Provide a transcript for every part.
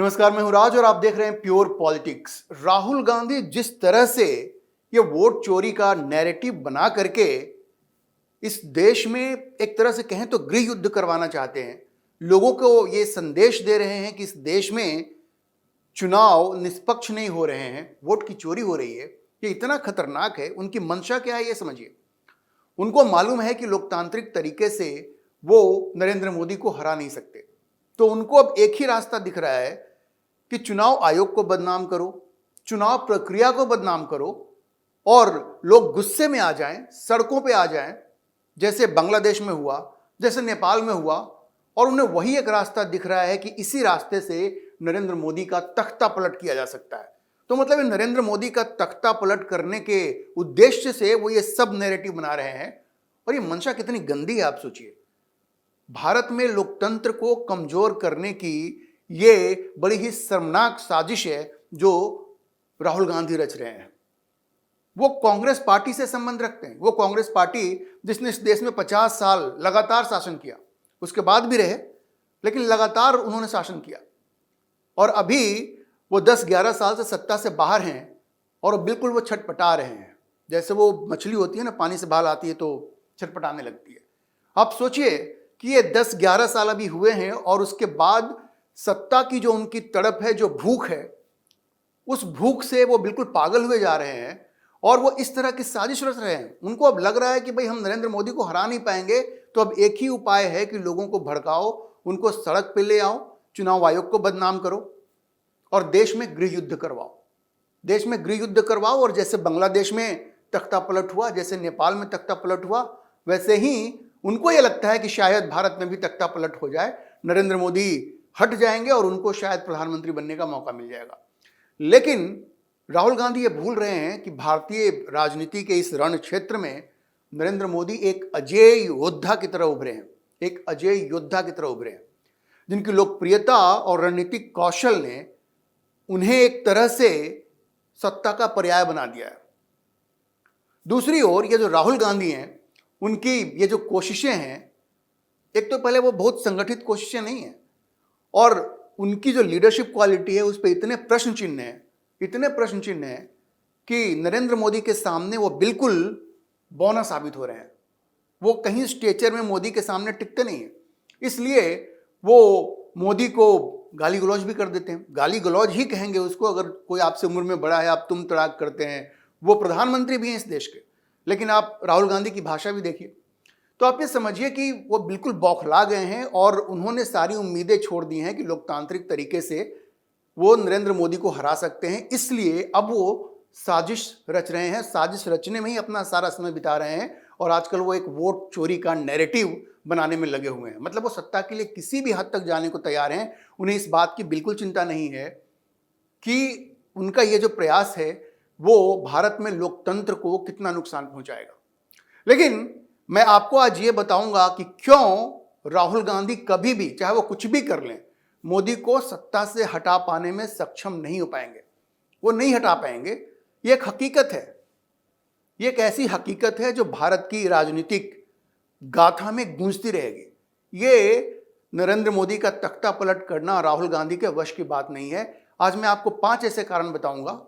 नमस्कार, मैं हूं राज और आप देख रहे हैं प्योर पॉलिटिक्स। राहुल गांधी जिस तरह से ये वोट चोरी का नैरेटिव बना करके इस देश में एक तरह से कहें तो गृह युद्ध करवाना चाहते हैं, लोगों को ये संदेश दे रहे हैं कि इस देश में चुनाव निष्पक्ष नहीं हो रहे हैं, वोट की चोरी हो रही है। ये इतना खतरनाक है। उनकी मंशा क्या है ये समझिए। उनको मालूम है कि लोकतांत्रिक तरीके से वो नरेंद्र मोदी को हरा नहीं सकते, तो उनको अब एक ही रास्ता दिख रहा है कि चुनाव आयोग को बदनाम करो, चुनाव प्रक्रिया को बदनाम करो और लोग गुस्से में आ जाएं, सड़कों पे आ जाएं, जैसे बांग्लादेश में हुआ, जैसे नेपाल में हुआ। और उन्हें वही एक रास्ता दिख रहा है कि इसी रास्ते से नरेंद्र मोदी का तख्ता पलट किया जा सकता है। तो मतलब नरेंद्र मोदी का तख्ता पलट करने के उद्देश्य से वो ये सब नैरेटिव बना रहे हैं। और ये मंशा कितनी गंदी है आप सोचिए। भारत में लोकतंत्र को कमजोर करने की ये बड़ी ही शर्मनाक साजिश है जो राहुल गांधी रच रहे हैं। वो कांग्रेस पार्टी से संबंध रखते हैं। वो कांग्रेस पार्टी जिसने इस देश में 50 साल लगातार शासन किया, उसके बाद भी रहे, लेकिन लगातार उन्होंने शासन किया। और अभी वो 10-11 साल से सत्ता से बाहर हैं और बिल्कुल वो छटपटा रहे हैं। जैसे वो मछली होती है ना, पानी से बाहर आती है तो छटपटाने लगती है। आप सोचिए कि ये 10-11 साल अभी हुए हैं और उसके बाद सत्ता की जो उनकी तड़प है, जो भूख है, उस भूख से वो बिल्कुल पागल हुए जा रहे हैं और वो इस तरह की साजिश रच रहे हैं। उनको अब लग रहा है कि भाई हम नरेंद्र मोदी को हरा नहीं पाएंगे, तो अब एक ही उपाय है कि लोगों को भड़काओ, उनको सड़क पे ले आओ, चुनाव आयोग को बदनाम करो और देश में गृह युद्ध करवाओ। देश में गृह युद्ध करवाओ और जैसे बांग्लादेश में तख्ता पलट हुआ, जैसे नेपाल में तख्ता पलट हुआ, वैसे ही उनको यह लगता है कि शायद भारत में भी तख्ता पलट हो जाए, नरेंद्र मोदी हट जाएंगे और उनको शायद प्रधानमंत्री बनने का मौका मिल जाएगा। लेकिन राहुल गांधी ये भूल रहे हैं कि भारतीय राजनीति के इस रण क्षेत्र में नरेंद्र मोदी एक अजेय योद्धा की तरह उभरे हैं, एक अजेय योद्धा की तरह उभरे हैं, जिनकी लोकप्रियता और रणनीतिक कौशल ने उन्हें एक तरह से सत्ता का पर्याय बना दिया है। दूसरी ओर ये जो राहुल गांधी हैं, उनकी ये जो कोशिशें हैं, एक तो पहले वो बहुत संगठित कोशिशें नहीं हैं और उनकी जो लीडरशिप क्वालिटी है उस पर इतने प्रश्न चिन्ह हैं, इतने प्रश्न चिन्ह हैं कि नरेंद्र मोदी के सामने वो बिल्कुल बौना साबित हो रहे हैं। वो कहीं स्टेचर में मोदी के सामने टिकते नहीं हैं, इसलिए वो मोदी को गाली गलौज भी कर देते हैं। गाली गलौज ही कहेंगे उसको, अगर कोई आपसे उम्र में बड़ा है, आप तुम तड़ाक करते हैं। वो प्रधानमंत्री भी हैं इस देश के, लेकिन आप राहुल गांधी की भाषा भी देखिए तो आप ये समझिए कि वो बिल्कुल बौखला गए हैं और उन्होंने सारी उम्मीदें छोड़ दी हैं कि लोकतांत्रिक तरीके से वो नरेंद्र मोदी को हरा सकते हैं। इसलिए अब वो साजिश रच रहे हैं, साजिश रचने में ही अपना सारा समय बिता रहे हैं और आजकल वो एक वोट चोरी का नैरेटिव बनाने में लगे हुए हैं। मतलब वो सत्ता के लिए किसी भी हद तक जाने को तैयार हैं। उन्हें इस बात की बिल्कुल चिंता नहीं है कि उनका ये जो प्रयास है वो भारत में लोकतंत्र को कितना नुकसान पहुंचाएगा। लेकिन मैं आपको आज ये बताऊंगा कि क्यों राहुल गांधी कभी भी, चाहे वो कुछ भी कर लें, मोदी को सत्ता से हटा पाने में सक्षम नहीं हो पाएंगे। वो नहीं हटा पाएंगे। ये एक हकीकत है। ये एक ऐसी हकीकत है जो भारत की राजनीतिक गाथा में गूंजती रहेगी। ये नरेंद्र मोदी का तख्ता पलट करना राहुल गांधी के वश की बात नहीं है। आज मैं आपको 5 ऐसे कारण बताऊंगा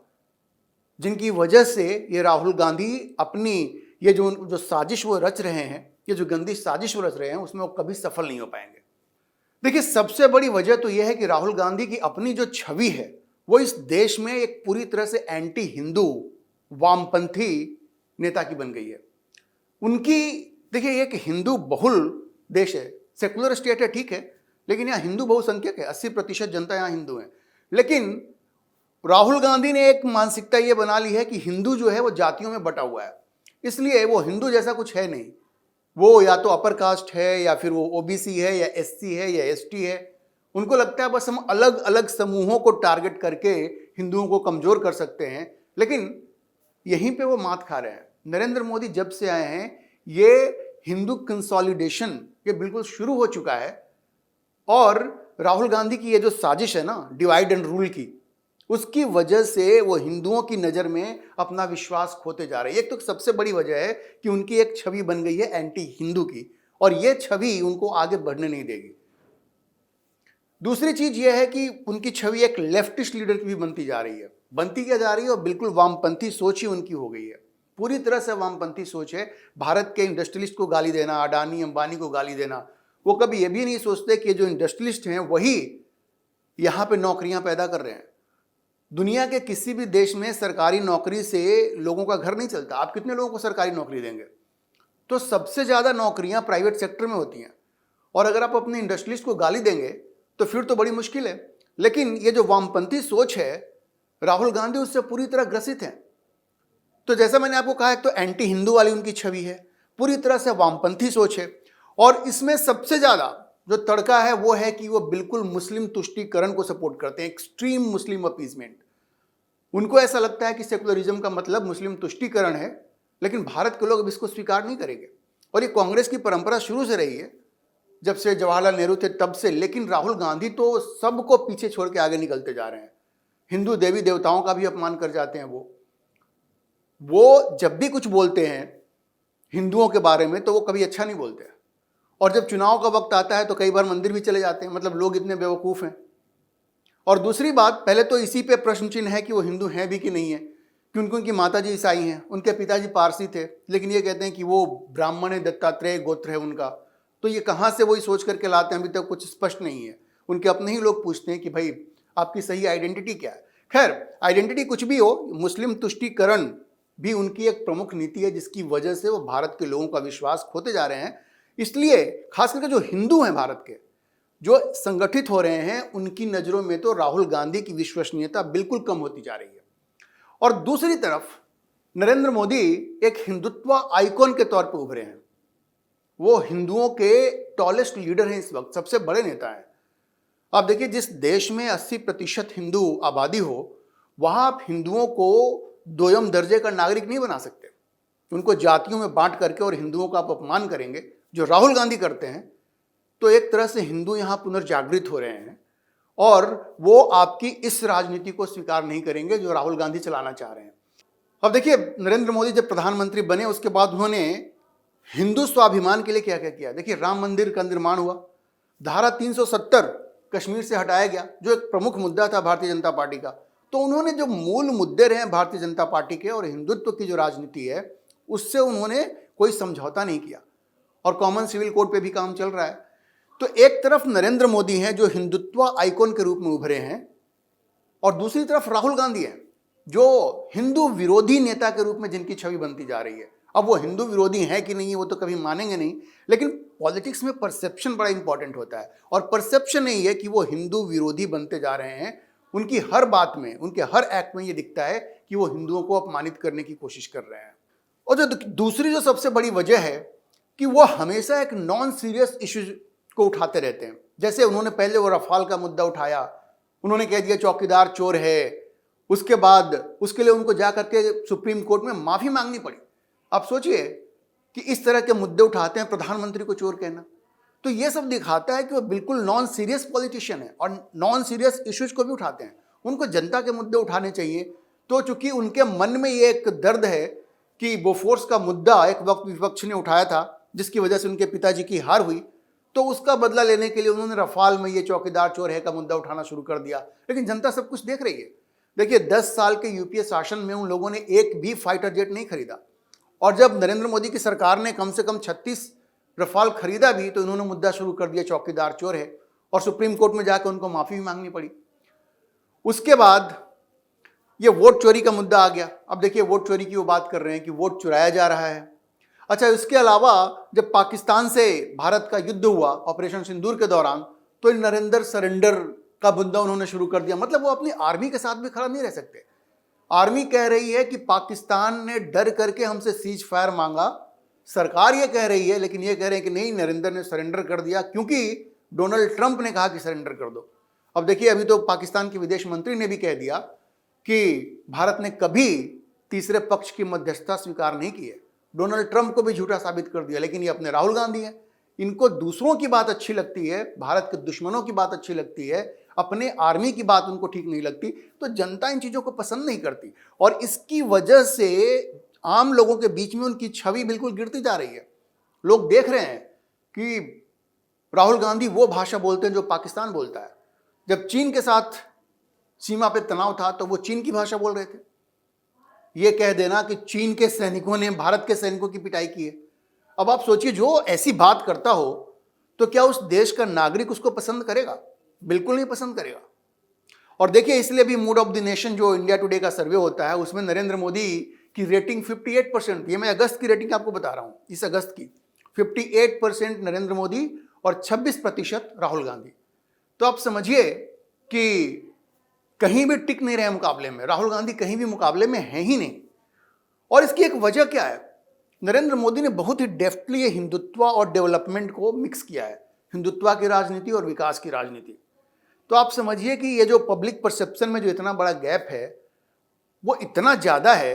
जिनकी वजह से ये राहुल गांधी अपनी ये जो साजिश वो रच रहे हैं, ये जो गंदी साजिश वो रच रहे हैं, उसमें वो कभी सफल नहीं हो पाएंगे। देखिए, सबसे बड़ी वजह तो यह है कि राहुल गांधी की अपनी जो छवि है वो इस देश में एक पूरी तरह से एंटी हिंदू, वामपंथी नेता की बन गई है। उनकी, देखिए, एक हिंदू बहुल देश है, सेकुलर स्टेट है, ठीक है, लेकिन यहाँ हिंदू बहुसंख्यक है, 80% जनता यहाँ हिंदू है। लेकिन राहुल गांधी ने एक मानसिकता ये बना ली है कि हिंदू जो है वो जातियों में बटा हुआ है, इसलिए वो हिंदू जैसा कुछ है नहीं। वो या तो अपर कास्ट है, या फिर वो ओबीसी है, या एससी है, या एसटी है। उनको लगता है बस हम अलग अलग समूहों को टारगेट करके हिंदुओं को कमजोर कर सकते हैं। लेकिन यहीं पे वो मात खा रहे हैं। नरेंद्र मोदी जब से आए हैं, ये हिंदू कंसोलिडेशन ये बिल्कुल शुरू हो चुका है। और राहुल गांधी की ये जो साजिश है ना, डिवाइड एंड रूल की, उसकी वजह से वो हिंदुओं की नज़र में अपना विश्वास खोते जा रहे हैं। एक तो सबसे बड़ी वजह है कि उनकी एक छवि बन गई है एंटी हिंदू की, और ये छवि उनको आगे बढ़ने नहीं देगी। दूसरी चीज यह है कि उनकी छवि एक लेफ्टिस्ट लीडर की भी बनती जा रही है। बनती क्या जा रही है, और बिल्कुल वामपंथी सोच ही उनकी हो गई है, पूरी तरह से वामपंथी सोच है। भारत के इंडस्ट्रियलिस्ट को गाली देना, अडानी अंबानी को गाली देना। वो कभी ये भी नहीं सोचते कि जो इंडस्ट्रियलिस्ट हैं वही यहाँ पे नौकरियां पैदा कर रहे हैं। दुनिया के किसी भी देश में सरकारी नौकरी से लोगों का घर नहीं चलता। आप कितने लोगों को सरकारी नौकरी देंगे? तो सबसे ज़्यादा नौकरियां प्राइवेट सेक्टर में होती हैं। और अगर आप अपने इंडस्ट्रियलिस्ट को गाली देंगे तो फिर तो बड़ी मुश्किल है। लेकिन ये जो वामपंथी सोच है, राहुल गांधी उससे पूरी तरह ग्रसित हैं। तो जैसा मैंने आपको कहा, एक तो एंटी हिंदू वाली उनकी छवि है, पूरी तरह से वामपंथी सोच है। और इसमें सबसे ज़्यादा जो तड़का है वो है कि वो बिल्कुल मुस्लिम तुष्टीकरण को सपोर्ट करते हैं, एक्सट्रीम मुस्लिम अपीजमेंट। उनको ऐसा लगता है कि सेकुलरिज्म का मतलब मुस्लिम तुष्टीकरण है, लेकिन भारत के लोग अब इसको स्वीकार नहीं करेंगे। और ये कांग्रेस की परंपरा शुरू से रही है, जब से जवाहरलाल नेहरू थे तब से। लेकिन राहुल गांधी तो सबको पीछे छोड़ के आगे निकलते जा रहे हैं। हिंदू देवी देवताओं का भी अपमान कर जाते हैं वो जब भी कुछ बोलते हैं हिंदुओं के बारे में तो वो कभी अच्छा नहीं बोलते। और जब चुनाव का वक्त आता है तो कई बार मंदिर भी चले जाते हैं। मतलब लोग इतने बेवकूफ़ हैं। और दूसरी बात, पहले तो इसी पे प्रश्न चिन्ह है कि वो हिंदू हैं भी कि नहीं है, क्योंकि उनकी माताजी ईसाई हैं, उनके पिताजी पारसी थे, लेकिन ये कहते हैं कि वो ब्राह्मण है, दत्तात्रेय गोत्र है उनका। तो ये कहाँ से वही सोच करके लाते हैं, अभी तक कुछ स्पष्ट नहीं है। उनके अपने ही लोग पूछते हैं कि भाई आपकी सही आइडेंटिटी क्या है। खैर, आइडेंटिटी कुछ भी हो, मुस्लिम तुष्टीकरण भी उनकी एक प्रमुख नीति है, जिसकी वजह से वो भारत के लोगों का विश्वास खोते जा रहे हैं। इसलिए खास करके जो हिंदू हैं भारत के, जो संगठित हो रहे हैं, उनकी नज़रों में तो राहुल गांधी की विश्वसनीयता बिल्कुल कम होती जा रही है। और दूसरी तरफ नरेंद्र मोदी एक हिंदुत्व आइकॉन के तौर पर उभरे हैं। वो हिंदुओं के टॉलेस्ट लीडर हैं, इस वक्त सबसे बड़े नेता हैं। आप देखिए, जिस देश में 80% हिंदू आबादी हो, वहाँ आप हिंदुओं को दोयम दर्जे का नागरिक नहीं बना सकते। उनको जातियों में बांट करके और हिंदुओं का आप अपमान करेंगे, जो राहुल गांधी करते हैं, तो एक तरह से हिंदू यहाँ पुनर्जागृत हो रहे हैं। और वो आपकी इस राजनीति को स्वीकार नहीं करेंगे जो राहुल गांधी चलाना चाह रहे हैं। अब देखिए, नरेंद्र मोदी जब प्रधानमंत्री बने उसके बाद उन्होंने हिंदू स्वाभिमान के लिए क्या क्या किया। देखिए, राम मंदिर का निर्माण हुआ, धारा 370 कश्मीर से हटाया गया, जो एक प्रमुख मुद्दा था भारतीय जनता पार्टी का। तो उन्होंने जो मूल मुद्दे रहे भारतीय जनता पार्टी के और हिंदुत्व की जो राजनीति है, उससे उन्होंने कोई समझौता नहीं किया। और कॉमन सिविल कोड पे भी काम चल रहा है। तो एक तरफ नरेंद्र मोदी हैं जो हिंदुत्व आइकॉन के रूप में उभरे हैं, और दूसरी तरफ राहुल गांधी हैं जो हिंदू विरोधी नेता के रूप में जिनकी छवि बनती जा रही है। अब वो हिंदू विरोधी हैं कि नहीं है वो तो कभी मानेंगे नहीं, लेकिन पॉलिटिक्स में परसेप्शन बड़ा इंपॉर्टेंट होता है। और परसेप्शन नहीं है कि वो हिंदू विरोधी बनते जा रहे हैं। उनकी हर बात में, उनके हर एक्ट में ये दिखता है कि वो हिंदुओं को अपमानित करने की कोशिश कर रहे हैं। और जो दूसरी जो सबसे बड़ी वजह है कि वो हमेशा एक नॉन सीरियस इश्यूज को उठाते रहते हैं। जैसे उन्होंने पहले वो रफाल का मुद्दा उठाया, उन्होंने कह दिया चौकीदार चोर है। उसके बाद उसके लिए उनको जा करके सुप्रीम कोर्ट में माफ़ी मांगनी पड़ी। आप सोचिए कि इस तरह के मुद्दे उठाते हैं, प्रधानमंत्री को चोर कहना। तो ये सब दिखाता है कि वो बिल्कुल नॉन सीरियस पॉलिटिशियन है और नॉन सीरियस इश्यूज को भी उठाते हैं। उनको जनता के मुद्दे उठाने चाहिए। तो चूंकि उनके मन में ये एक दर्द है कि बोफोर्स का मुद्दा एक वक्त विपक्ष ने उठाया था, जिसकी वजह से उनके पिताजी की हार हुई, तो उसका बदला लेने के लिए उन्होंने रफाल में ये चौकीदार चोर है का मुद्दा उठाना शुरू कर दिया। लेकिन जनता सब कुछ देख रही है। देखिए, 10 साल के यूपीए शासन में उन लोगों ने एक भी फाइटर जेट नहीं खरीदा। और जब नरेंद्र मोदी की सरकार ने कम से कम 36 रफाल खरीदा भी, तो इन्होंने मुद्दा शुरू कर दिया चौकीदार चोर है, और सुप्रीम कोर्ट में जाकर उनको माफ़ी भी मांगनी पड़ी। उसके बाद ये वोट चोरी का मुद्दा आ गया। अब देखिए, वोट चोरी की वो बात कर रहे हैं कि वोट चुराया जा रहा है। अच्छा, इसके अलावा जब पाकिस्तान से भारत का युद्ध हुआ ऑपरेशन सिंदूर के दौरान, तो नरेंद्र सरेंडर का मुद्दा उन्होंने शुरू कर दिया। मतलब वो अपनी आर्मी के साथ भी खड़ा नहीं रह सकते। आर्मी कह रही है कि पाकिस्तान ने डर करके हमसे सीज फायर मांगा, सरकार ये कह रही है, लेकिन ये कह रहे हैं कि नहीं, नरेंद्र ने सरेंडर कर दिया क्योंकि डोनाल्ड ट्रंप ने कहा कि सरेंडर कर दो। अब देखिए, अभी तो पाकिस्तान के विदेश मंत्री ने भी कह दिया कि भारत ने कभी तीसरे पक्ष की मध्यस्थता स्वीकार नहीं की है। डोनाल्ड ट्रंप को भी झूठा साबित कर दिया। लेकिन ये अपने राहुल गांधी हैं, इनको दूसरों की बात अच्छी लगती है, भारत के दुश्मनों की बात अच्छी लगती है, अपने आर्मी की बात उनको ठीक नहीं लगती। तो जनता इन चीज़ों को पसंद नहीं करती, और इसकी वजह से आम लोगों के बीच में उनकी छवि बिल्कुल गिरती जा रही है। लोग देख रहे हैं कि राहुल गांधी वो भाषा बोलते हैं जो पाकिस्तान बोलता है। जब चीन के साथ सीमा पे तनाव था तो वो चीन की भाषा बोल रहे थे। ये कह देना कि चीन के सैनिकों ने भारत के सैनिकों की पिटाई की है। अब आप सोचिए, जो ऐसी बात करता हो तो क्या उस देश का नागरिक उसको पसंद करेगा? बिल्कुल नहीं पसंद करेगा। और देखिए, इसलिए भी मूड ऑफ द नेशन जो इंडिया टुडे का सर्वे होता है, उसमें नरेंद्र मोदी की रेटिंग 58%, ये मैं अगस्त की रेटिंग आपको बता रहा हूं, इस अगस्त की 58% नरेंद्र मोदी और 26% राहुल गांधी। तो आप समझिए कि कहीं भी टिक नहीं रहे मुकाबले में, राहुल गांधी कहीं भी मुकाबले में है ही नहीं। और इसकी एक वजह क्या है? नरेंद्र मोदी ने बहुत ही डेफ्टली हिंदुत्व और डेवलपमेंट को मिक्स किया है, हिंदुत्व की राजनीति और विकास की राजनीति। तो आप समझिए कि ये जो पब्लिक परसेप्शन में जो इतना बड़ा गैप है, वो इतना ज़्यादा है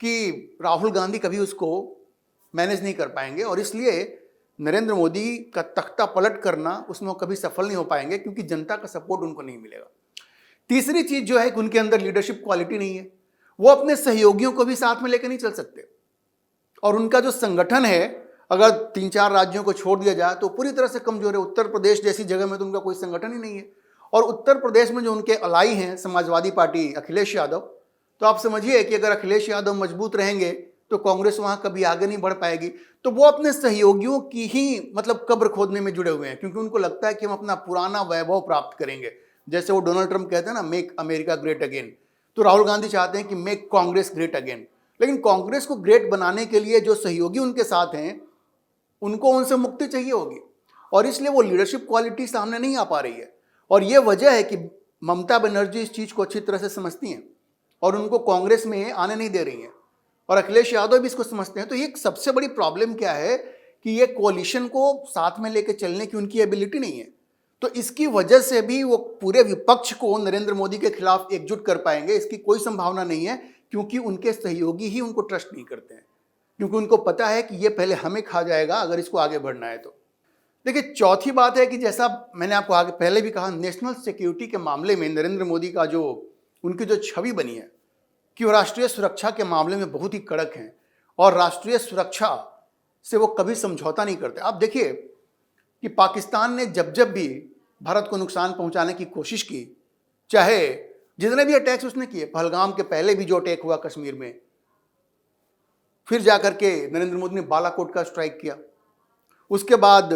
कि राहुल गांधी कभी उसको मैनेज नहीं कर पाएंगे, और इसलिए नरेंद्र मोदी का तख्ता पलट करना उसमें वो कभी सफल नहीं हो पाएंगे, क्योंकि जनता का सपोर्ट उनको नहीं मिलेगा। तीसरी चीज जो है कि उनके अंदर लीडरशिप क्वालिटी नहीं है, वो अपने सहयोगियों को भी साथ में लेकर नहीं चल सकते। और उनका जो संगठन है, अगर 3-4 राज्यों को छोड़ दिया जाए तो पूरी तरह से कमजोर है। उत्तर प्रदेश जैसी जगह में तो उनका कोई संगठन ही नहीं है। और उत्तर प्रदेश में जो उनके अलाई हैं समाजवादी पार्टी, अखिलेश यादव, तो आप समझिए कि अगर अखिलेश यादव मजबूत रहेंगे तो कांग्रेस वहां कभी आगे नहीं बढ़ पाएगी। तो वो अपने सहयोगियों की ही मतलब कब्र खोदने में जुड़े हुए हैं, क्योंकि उनको लगता है कि हम अपना पुराना वैभव प्राप्त करेंगे। जैसे वो डोनाल्ड ट्रंप कहते हैं ना, मेक अमेरिका ग्रेट अगेन, तो राहुल गांधी चाहते हैं कि मेक कांग्रेस ग्रेट अगेन। लेकिन कांग्रेस को ग्रेट बनाने के लिए जो सहयोगी उनके साथ हैं, उनको उनसे मुक्ति चाहिए होगी, और इसलिए वो लीडरशिप क्वालिटी सामने नहीं आ पा रही है। और ये वजह है कि ममता बनर्जी इस चीज को अच्छी तरह से समझती हैं और उनको कांग्रेस में आने नहीं दे रही हैं, और अखिलेश यादव भी इसको समझते हैं। तो ये सबसे बड़ी प्रॉब्लम क्या है कि ये कोalition को साथ में लेकर चलने की उनकी एबिलिटी नहीं है। तो इसकी वजह से भी वो पूरे विपक्ष को नरेंद्र मोदी के खिलाफ एकजुट कर पाएंगे, इसकी कोई संभावना नहीं है, क्योंकि उनके सहयोगी ही उनको ट्रस्ट नहीं करते हैं, क्योंकि उनको पता है कि ये पहले हमें खा जाएगा अगर इसको आगे बढ़ना है तो। देखिए, चौथी बात है कि जैसा मैंने आपको आगे पहले भी कहा, नेशनल सिक्योरिटी के मामले में नरेंद्र मोदी का जो उनकी जो छवि बनी है कि वो राष्ट्रीय सुरक्षा के मामले में बहुत ही कड़क हैं, और राष्ट्रीय सुरक्षा से वो कभी समझौता नहीं करते। आप देखिए कि पाकिस्तान ने जब जब भी भारत को नुकसान पहुंचाने की कोशिश की, चाहे जितने भी अटैक्स उसने किए, पहलगाम के पहले भी जो अटैक हुआ कश्मीर में, फिर जाकर के नरेंद्र मोदी ने बालाकोट का स्ट्राइक किया, उसके बाद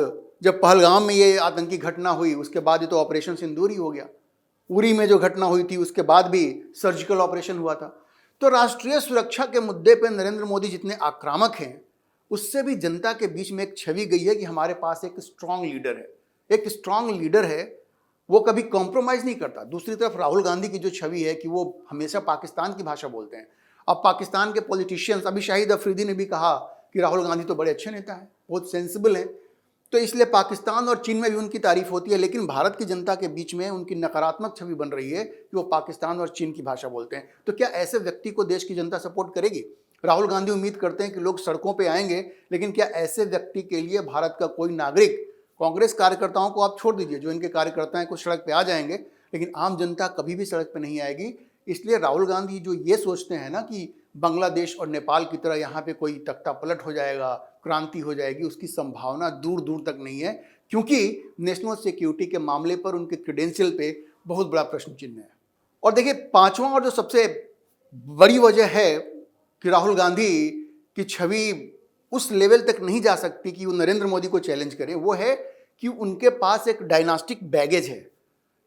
जब पहलगाम में ये आतंकी घटना हुई, उसके बाद ये तो ऑपरेशन सिंदूर ही हो गया, उरी में जो घटना हुई थी उसके बाद भी सर्जिकल ऑपरेशन हुआ था। तो राष्ट्रीय सुरक्षा के मुद्दे पर नरेंद्र मोदी जितने आक्रामक हैं, उससे भी जनता के बीच में एक छवि गई है कि हमारे पास एक स्ट्रांग लीडर है, एक स्ट्रांग लीडर है, वो कभी कॉम्प्रोमाइज नहीं करता। दूसरी तरफ राहुल गांधी की जो छवि है कि वो हमेशा पाकिस्तान की भाषा बोलते हैं। अब पाकिस्तान के पॉलिटिशियंस, अभी शाहिद अफरीदी ने भी कहा कि राहुल गांधी तो बड़े अच्छे नेता हैं, बहुत सेंसिबल हैं, तो इसलिए पाकिस्तान और चीन में भी उनकी तारीफ होती है, लेकिन भारत की जनता के बीच में उनकी नकारात्मक छवि बन रही है कि वो पाकिस्तान और चीन की भाषा बोलते हैं। तो क्या ऐसे व्यक्ति को देश की जनता सपोर्ट करेगी? राहुल गांधी उम्मीद करते हैं कि लोग सड़कों पे आएंगे, लेकिन क्या ऐसे व्यक्ति के लिए भारत का कोई नागरिक, कांग्रेस कार्यकर्ताओं को आप छोड़ दीजिए, जो इनके कार्यकर्ता हैं कुछ सड़क पे आ जाएंगे, लेकिन आम जनता कभी भी सड़क पे नहीं आएगी। इसलिए राहुल गांधी जो ये सोचते हैं ना कि बांग्लादेश और नेपाल की तरह यहाँ पे कोई तख्ता पलट हो जाएगा, क्रांति हो जाएगी, उसकी संभावना दूर दूर तक नहीं है, क्योंकि नेशनल सिक्योरिटी के मामले पर उनके क्रेडेंशियल पे बहुत बड़ा प्रश्न चिन्ह है। और देखिए, पांचवा और जो सबसे बड़ी वजह है कि राहुल गांधी की छवि उस लेवल तक नहीं जा सकती कि वो नरेंद्र मोदी को चैलेंज करें, वो है कि उनके पास एक डायनास्टिक बैगेज है।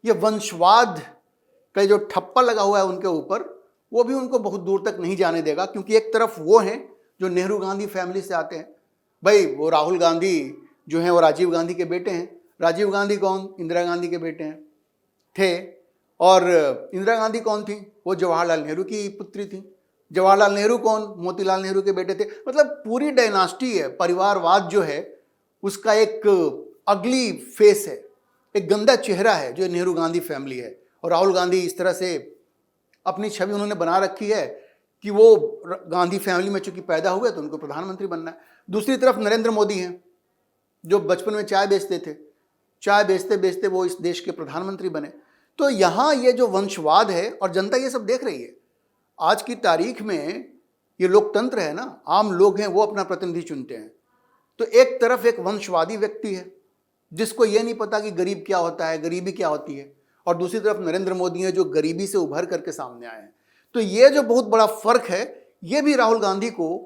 ये वंशवाद का जो ठप्पा लगा हुआ है उनके ऊपर, वो भी उनको बहुत दूर तक नहीं जाने देगा, क्योंकि एक तरफ वो हैं जो नेहरू गांधी फैमिली से आते हैं। भाई, वो राहुल गांधी जो हैं वो राजीव गांधी के बेटे हैं। राजीव गांधी कौन? इंदिरा गांधी के बेटे हैं थे। और इंदिरा गांधी कौन थी? वो जवाहरलाल नेहरू की पुत्री थी। जवाहरलाल नेहरू कौन? मोतीलाल नेहरू के बेटे थे। मतलब पूरी डायनास्टी है, परिवारवाद जो है उसका एक अगली फेस है, एक गंदा चेहरा है जो नेहरू गांधी फैमिली है। और राहुल गांधी इस तरह से अपनी छवि उन्होंने बना रखी है कि वो गांधी फैमिली में चूंकि पैदा हुए तो उनको प्रधानमंत्री बनना है। दूसरी तरफ नरेंद्र मोदी हैं जो बचपन में चाय बेचते थे, चाय बेचते बेचते वो इस देश के प्रधानमंत्री बने। तो यहाँ ये जो वंशवाद है, और जनता ये सब देख रही है। आज की तारीख में ये लोकतंत्र है ना, आम लोग हैं वो अपना प्रतिनिधि चुनते हैं। तो एक तरफ एक वंशवादी व्यक्ति है जिसको ये नहीं पता कि गरीब क्या होता है, गरीबी क्या होती है, और दूसरी तरफ नरेंद्र मोदी है जो गरीबी से उभर करके सामने आए हैं। तो ये जो बहुत बड़ा फर्क है, ये भी राहुल गांधी को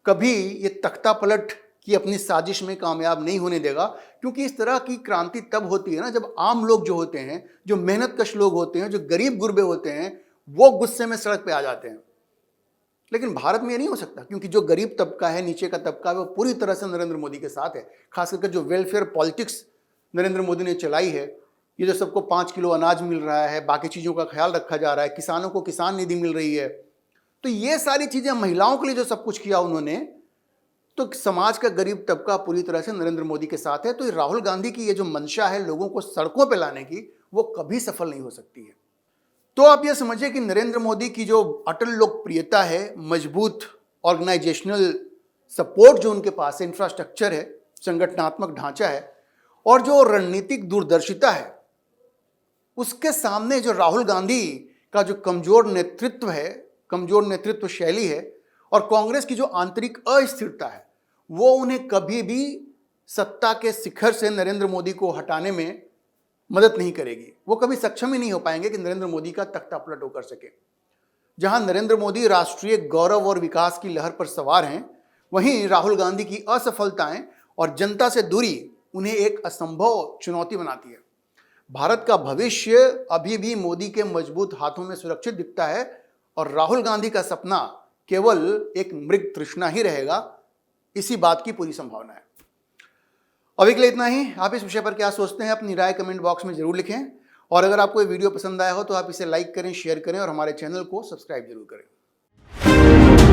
कभी ये तख्ता पलट की अपनी साजिश में कामयाब नहीं होने देगा, क्योंकि इस तरह की क्रांति तब होती है ना जब आम लोग जो होते हैं, जो मेहनतकश लोग होते हैं, जो गरीब गुरबे होते हैं, वो गुस्से में सड़क पे आ जाते हैं। लेकिन भारत में ये नहीं हो सकता, क्योंकि जो गरीब तबका है, नीचे का तबका है, वो पूरी तरह से नरेंद्र मोदी के साथ है। खास करके जो वेलफेयर पॉलिटिक्स नरेंद्र मोदी ने चलाई है, ये जो सबको 5 किलो अनाज मिल रहा है, बाकी चीज़ों का ख्याल रखा जा रहा है, किसानों को किसान निधि मिल रही है, तो ये सारी चीज़ें, महिलाओं के लिए जो सब कुछ किया उन्होंने, तो समाज का गरीब तबका पूरी तरह से नरेंद्र मोदी के साथ है। तो राहुल गांधी की ये जो मंशा है लोगों को सड़कों पर लाने की, वो कभी सफल नहीं हो सकती है। तो आप ये समझिए कि नरेंद्र मोदी की जो अटल लोकप्रियता है, मजबूत ऑर्गेनाइजेशनल सपोर्ट जो उनके पास है, इंफ्रास्ट्रक्चर है, संगठनात्मक ढांचा है, और जो रणनीतिक दूरदर्शिता है, उसके सामने जो राहुल गांधी का जो कमजोर नेतृत्व है, कमजोर नेतृत्व शैली है, और कांग्रेस की जो आंतरिक अस्थिरता है, वो उन्हें कभी भी सत्ता के शिखर से नरेंद्र मोदी को हटाने में मदद नहीं करेगी। वो कभी सक्षम ही नहीं हो पाएंगे कि नरेंद्र मोदी का तख्ता पलट कर सके। जहां नरेंद्र मोदी राष्ट्रीय गौरव और विकास की लहर पर सवार हैं, वहीं राहुल गांधी की असफलताएं और जनता से दूरी उन्हें एक असंभव चुनौती बनाती है। भारत का भविष्य अभी भी मोदी के मजबूत हाथों में सुरक्षित दिखता है, और राहुल गांधी का सपना केवल एक मृग तृष्णा ही रहेगा, इसी बात की पूरी संभावना है। अभी के लिए इतना ही। आप इस विषय पर क्या सोचते हैं, अपनी राय कमेंट बॉक्स में जरूर लिखें, और अगर आपको ये वीडियो पसंद आया हो तो आप इसे लाइक करें, शेयर करें, और हमारे चैनल को सब्सक्राइब जरूर करें।